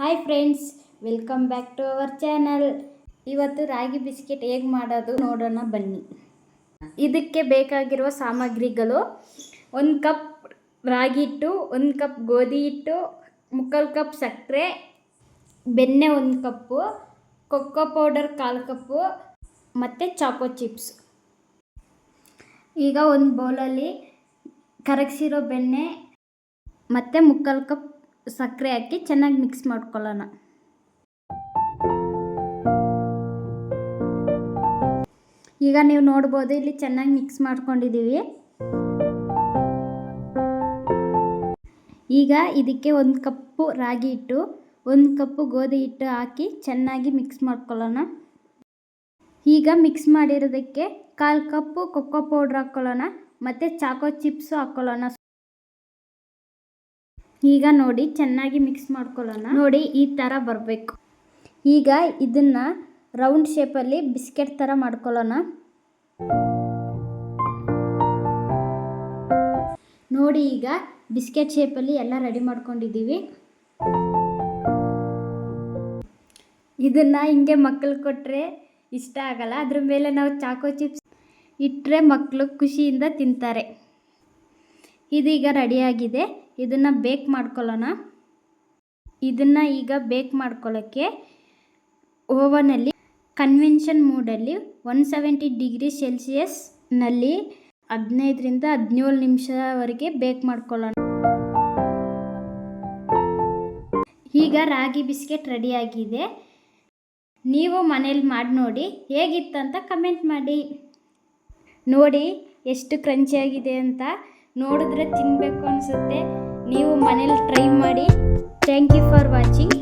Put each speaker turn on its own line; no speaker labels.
Hi friends, welcome back to our channel. ಇವತ್ತು ರಾಗಿ biscuit ಹೇಗೆ ಮಾಡೋದು ನೋಡೋಣ ಬನ್ನಿ. ಇದಕ್ಕೆ ಬೇಕಾಗಿರುವ ಸಾಮಗ್ರಿಗಳು: 1 ಕಪ್ ರಾಗಿ ಹಿಟ್ಟು, 1 ಕಪ್ ಗೋಧಿ ಹಿಟ್ಟು, 3/4 ಕಪ್ ಸಕ್ಕರೆ, ಬೆಣ್ಣೆ 1 ಕಪ್ಪು, ಕೊಕ್ಕೋ ಪೌಡರ್ 1/4 ಕಪ್ಪು ಮತ್ತು ಚಾಕೋ ಚಿಪ್ಸ್. ಈಗ ಒಂದು ಬೌಲಲ್ಲಿ ಕರಗಿಸಿರೋ ಬೆಣ್ಣೆ ಮತ್ತು 3/4 ಕಪ್ ಸಕ್ಕರೆ ಹಾಕಿ ಚೆನ್ನಾಗಿ ಮಿಕ್ಸ್ ಮಾಡ್ಕೊಳ್ಳೋಣ. ಈಗ ನೀವು ನೋಡ್ಬೋದು, ಇಲ್ಲಿ ಚೆನ್ನಾಗಿ ಮಿಕ್ಸ್ ಮಾಡ್ಕೊಂಡಿದ್ದೀವಿ. ಈಗ ಇದಕ್ಕೆ 1 ಕಪ್ಪು ರಾಗಿ ಹಿಟ್ಟು, 1 ಕಪ್ಪು ಗೋಧಿ ಹಿಟ್ಟು ಹಾಕಿ ಚೆನ್ನಾಗಿ ಮಿಕ್ಸ್ ಮಾಡ್ಕೊಳ್ಳೋಣ. ಈಗ ಮಿಕ್ಸ್ ಮಾಡಿರೋದಕ್ಕೆ 1/4 ಕಪ್ಪು ಕೊಕ್ಕೋ ಪೌಡ್ರ್ ಹಾಕ್ಕೊಳ್ಳೋಣ ಮತ್ತು ಚಾಕೋ ಚಿಪ್ಸು ಹಾಕ್ಕೊಳ್ಳೋಣ. ಈಗ ನೋಡಿ, ಚೆನ್ನಾಗಿ ಮಿಕ್ಸ್ ಮಾಡ್ಕೊಳ್ಳೋಣ. ನೋಡಿ, ಈ ಥರ ಬರಬೇಕು. ಈಗ ಇದನ್ನು ರೌಂಡ್ ಶೇಪಲ್ಲಿ ಬಿಸ್ಕೆಟ್ ಥರ ಮಾಡ್ಕೊಳ್ಳೋಣ. ನೋಡಿ, ಈಗ ಬಿಸ್ಕೆಟ್ ಶೇಪಲ್ಲಿ ಎಲ್ಲ ರೆಡಿ ಮಾಡ್ಕೊಂಡಿದ್ದೀವಿ. ಇದನ್ನು ಹಿಂಗೆ ಮಕ್ಕಳು ಕೊಟ್ಟರೆ ಇಷ್ಟ ಆಗಲ್ಲ. ಅದ್ರ ಮೇಲೆ ನಾವು ಚಾಕೋ ಚಿಪ್ಸ್ ಇಟ್ಟರೆ ಮಕ್ಕಳು ಖುಷಿಯಿಂದ ತಿಂತಾರೆ. ಇದೀಗ ರೆಡಿಯಾಗಿದೆ. ಇದನ್ನು ಬೇಕ್ ಮಾಡ್ಕೊಳ್ಳೋಣ. ಇದನ್ನು ಈಗ ಬೇಕ್ ಮಾಡ್ಕೊಳ್ಳೋಕ್ಕೆ ಓವನಲ್ಲಿ ಕನ್ವೆನ್ಷನ್ ಮೂಡಲ್ಲಿ 170 ಡಿಗ್ರಿ ಸೆಲ್ಸಿಯಸ್ನಲ್ಲಿ 15ರಿಂದ 17 ನಿಮಿಷವರೆಗೆ ಬೇಕ್ ಮಾಡ್ಕೊಳ್ಳೋಣ. ಈಗ ರಾಗಿ ಬಿಸ್ಕೆಟ್ ರೆಡಿಯಾಗಿದೆ. ನೀವು ಮನೇಲಿ ಮಾಡಿ ನೋಡಿ, ಹೇಗಿತ್ತಂತ ಕಮೆಂಟ್ ಮಾಡಿ. ನೋಡಿ ಎಷ್ಟು ಕ್ರಂಚಿಯಾಗಿದೆ ಅಂತ. ನೋಡಿದ್ರೆ ತಿನ್ನಬೇಕು ಅನಿಸುತ್ತೆ. ನೀವು ಮನೇಲಿ ಟ್ರೈ ಮಾಡಿ. Thank you for watching.